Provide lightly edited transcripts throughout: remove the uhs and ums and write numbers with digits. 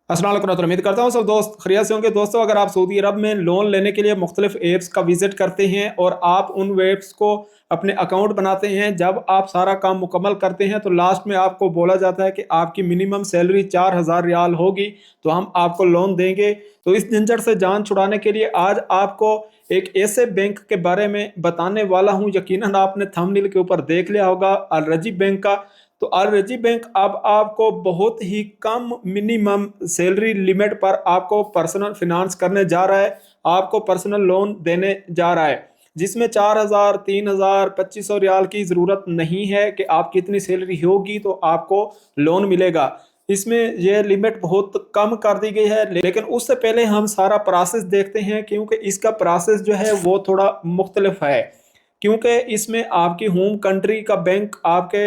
अस्सलाम वालेकुम। उम्मीद करता हूँ सब दोस्त खैरियत से होंगे। दोस्तों, अगर आप सऊदी अरब में लोन लेने के लिए मुख्तलिफ ऐप्स का विजिट करते हैं और आप उन ऐप्स को अपने अकाउंट बनाते हैं, जब आप सारा काम मुकम्मल करते हैं तो लास्ट में आपको बोला जाता है कि आपकी मिनिमम सैलरी 4,000 रियाल होगी तो हम आपको लोन देंगे। तो इस झंझट से जान छुड़ाने के लिए आज आपको एक ऐसे बैंक के बारे में बताने वाला हूँ। यकीनन आपने थंबनेल के ऊपर देख लिया होगा, अल रजी बैंक का। तो अल रजी बैंक अब आपको बहुत ही कम मिनिमम सैलरी लिमिट पर आपको पर्सनल फिनांस करने जा रहा है, आपको पर्सनल लोन देने जा रहा है, जिसमें 4,000, 3,000, 2,500 रियाल की ज़रूरत नहीं है कि आप कितनी सैलरी होगी तो आपको लोन मिलेगा। इसमें यह लिमिट बहुत कम कर दी गई है, लेकिन उससे पहले हम सारा प्रोसेस देखते हैं, क्योंकि इसका प्रोसेस जो है वो थोड़ा मुख्तलिफ है। क्योंकि इसमें आपकी होम कंट्री का बैंक, आपके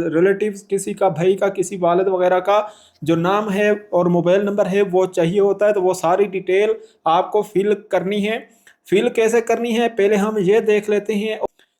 रिलेटिव्स, किसी का भाई का, किसी वालिद वगैरह का जो नाम है और मोबाइल नंबर है वो चाहिए होता है। तो वो सारी डिटेल आपको फिल करनी है। फिल कैसे करनी है पहले हम ये देख लेते हैं।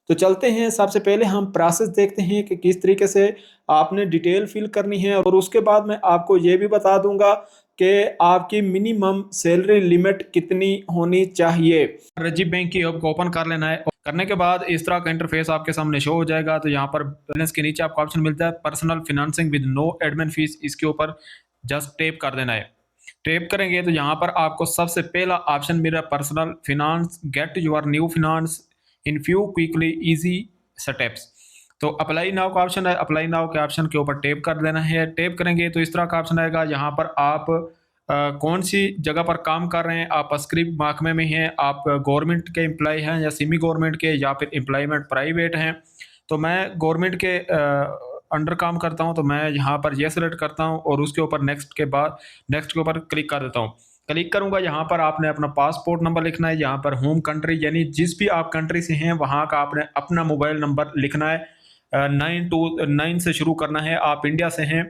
तो चलते हैं, सबसे पहले हम प्रोसेस देखते हैं कि किस तरीके से आपने डिटेल फिल करनी है, और उसके बाद मैं आपको ये भी बता दूंगा कि आपकी मिनिमम सैलरी लिमिट कितनी होनी चाहिए। रजी बैंक की ऐप को ओपन कर लेना है। करने के बाद इस तरह का इंटरफेस आपके सामने शो हो जाएगा। तो यहाँ पर बैलेंस के नीचे आपको ऑप्शन मिलता है personal financing with no admin fees. इसके ऊपर जस्ट टैप कर देना है। टैप करेंगे तो यहाँ पर आपको सबसे पहला ऑप्शन मिल रहा है personal finance, get your new finance in few quickly easy steps. तो अप्लाई नाउ का ऑप्शन है, अप्लाई नाउ के ऑप्शन के ऊपर टैप कर देना है। टैप करेंगे तो इस तरह का ऑप्शन आएगा। यहाँ पर आप कौन सी जगह पर काम कर रहे हैं, आप स्क्रिप्ट महकमे में हैं, आप गवर्नमेंट के एम्प्लॉय हैं या सेमी गवर्नमेंट के, या फिर एम्प्लॉयमेंट प्राइवेट हैं। तो मैं गवर्नमेंट के अंडर काम करता हूं, तो मैं यहाँ पर ये सिलेक्ट करता हूं और उसके ऊपर नेक्स्ट के बाद नेक्स्ट के ऊपर क्लिक कर देता हूं। क्लिक करूंगा, यहाँ पर आपने अपना पासपोर्ट नंबर लिखना है। यहाँ पर होम कंट्री यानी जिस भी आप कंट्री से हैं वहाँ का आपने अपना मोबाइल नंबर लिखना है। 929 से शुरू करना है। आप इंडिया से हैं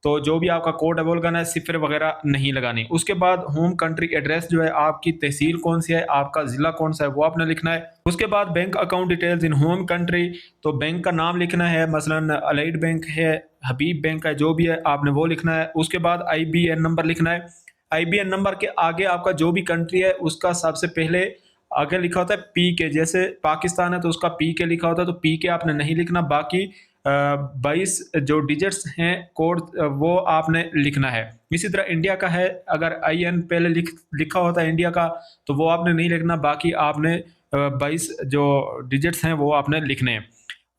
तो जो भी आपका कोड है वो लगाना है, सिफर वगैरह नहीं लगानी। उसके बाद होम कंट्री एड्रेस जो है, आपकी तहसील कौन सी है, आपका ज़िला कौन सा है, वो आपने लिखना है। उसके बाद bank account details in home country, तो बैंक का नाम लिखना है, मसलन अलाइड बैंक है, हबीब बैंक है, जो भी है आपने वो लिखना है। उसके बाद IBN नंबर लिखना है। IBN नंबर के आगे आपका जो भी कंट्री है उसका सबसे पहले आगे लिखा होता है PK। जैसे पाकिस्तान है तो उसका PK लिखा होता है, तो PK आपने नहीं लिखना। बाकी 22 जो डिजिट्स हैं कोड, वो आपने लिखना है। इसी तरह इंडिया का है, अगर IN पहले लिखा होता है इंडिया का तो वो आपने नहीं लिखना। बाकी आपने 22 जो डिजिट्स हैं वो आपने लिखने हैं।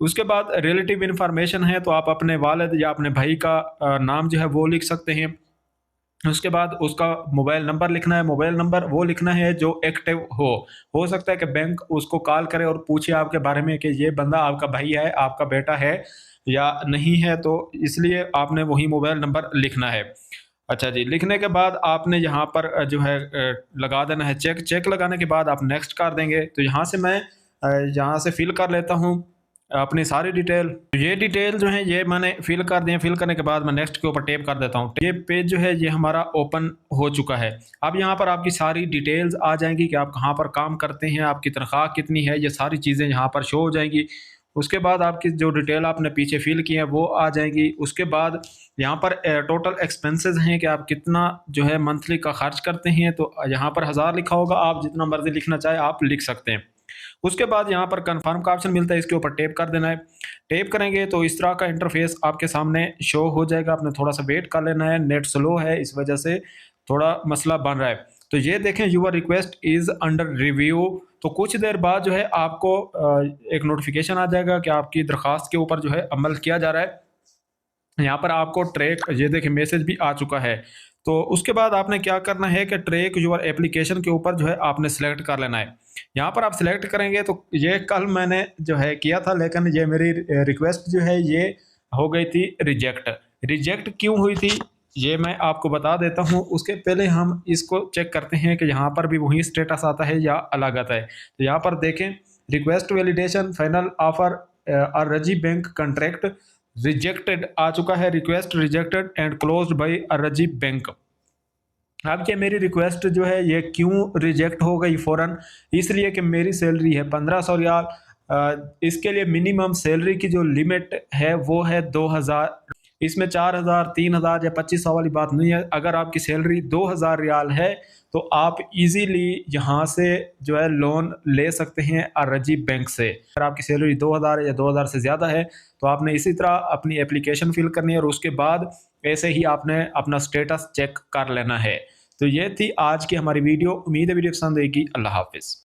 उसके बाद रिलेटिव इंफॉर्मेशन है, तो आप अपने वालिद या अपने भाई का नाम जो है वो लिख सकते हैं। उसके बाद उसका मोबाइल नंबर लिखना है। मोबाइल नंबर वो लिखना है जो एक्टिव हो सकता है कि बैंक उसको कॉल करे और पूछे आपके बारे में कि ये बंदा आपका भाई है, आपका बेटा है या नहीं है, तो इसलिए आपने वही मोबाइल नंबर लिखना है। अच्छा जी, लिखने के बाद आपने यहाँ पर जो है लगा देना है चेक। चेक लगाने के बाद आप नेक्स्ट कर देंगे। तो यहाँ से मैं यहाँ से फिल कर लेता हूँ अपनी सारी डिटेल। ये डिटेल जो है ये मैंने फिल कर दिए। फिल करने के बाद मैं नेक्स्ट के ऊपर टैप कर देता हूँ। ये पेज जो है ये हमारा ओपन हो चुका है। अब यहाँ पर आपकी सारी डिटेल्स आ जाएंगी कि आप कहाँ पर काम करते हैं, आपकी तनख्वाह कितनी है, ये सारी चीज़ें यहाँ पर शो हो जाएंगी। उसके बाद आपकी जो डिटेल आपने पीछे फिल की है वो आ जाएंगी। उसके बाद यहाँ पर टोटल एक्सपेंसेस हैं कि आप कितना जो है मंथली का खर्च करते हैं। तो यहाँ पर 1000 लिखा होगा, आप जितना मर्जी लिखना चाहे आप लिख सकते हैं। उसके बाद यहाँ पर कंफर्म का ऑप्शन मिलता है, इसके ऊपर टैप कर देना है। टैप करेंगे तो इस तरह का इंटरफेस आपके सामने शो हो जाएगा। आपने थोड़ा सा वेट कर लेना है, नेट स्लो है इस वजह से थोड़ा मसला बन रहा है। तो ये देखें, your request is under review. तो कुछ देर बाद जो है आपको एक नोटिफिकेशन आ जाएगा कि आपकी दरख्वास्त के ऊपर जो है अमल किया जा रहा है। यहाँ पर आपको ट्रैक, ये देखें मैसेज भी आ चुका है। तो उसके बाद आपने क्या करना है कि ट्रैक यूर एप्लीकेशन के ऊपर जो है आपने सेलेक्ट कर लेना है। यहाँ पर आप सिलेक्ट करेंगे तो ये कल मैंने जो है किया था, लेकिन ये मेरी रिक्वेस्ट जो है ये हो गई थी रिजेक्ट। रिजेक्ट क्यों हुई थी ये मैं आपको बता देता हूँ। उसके पहले हम इसको चेक करते हैं कि यहाँ पर भी वही स्टेटस आता है या अलग आता है। तो यहाँ पर देखें, रिक्वेस्ट वैलिडेशन फाइनल ऑफर और रजी बैंक कॉन्ट्रैक्ट रिजेक्टेड आ चुका है। Request rejected and closed by Rajhi bank. अब ये मेरी रिक्वेस्ट जो है ये क्यों रिजेक्ट हो गई फ़ौरन, इसलिए कि मेरी सैलरी है 1500 रियाल। इसके लिए मिनिमम सैलरी की जो लिमिट है वो है 2000। इसमें 4,000, 3,000 या 2500 वाली बात नहीं है। अगर आपकी सैलरी 2,000 रियाल है तो आप इजीली यहाँ से जो है लोन ले सकते हैं अरजी बैंक से। अगर आपकी सैलरी 2,000 या 2,000 से ज़्यादा है तो आपने इसी तरह अपनी एप्लीकेशन फिल करनी है और उसके बाद ऐसे ही आपने अपना स्टेटस चेक कर लेना है। तो ये थी आज की हमारी वीडियो। उम्मीद है वीडियो पसंद आएगी। अल्लाह हाफिज़।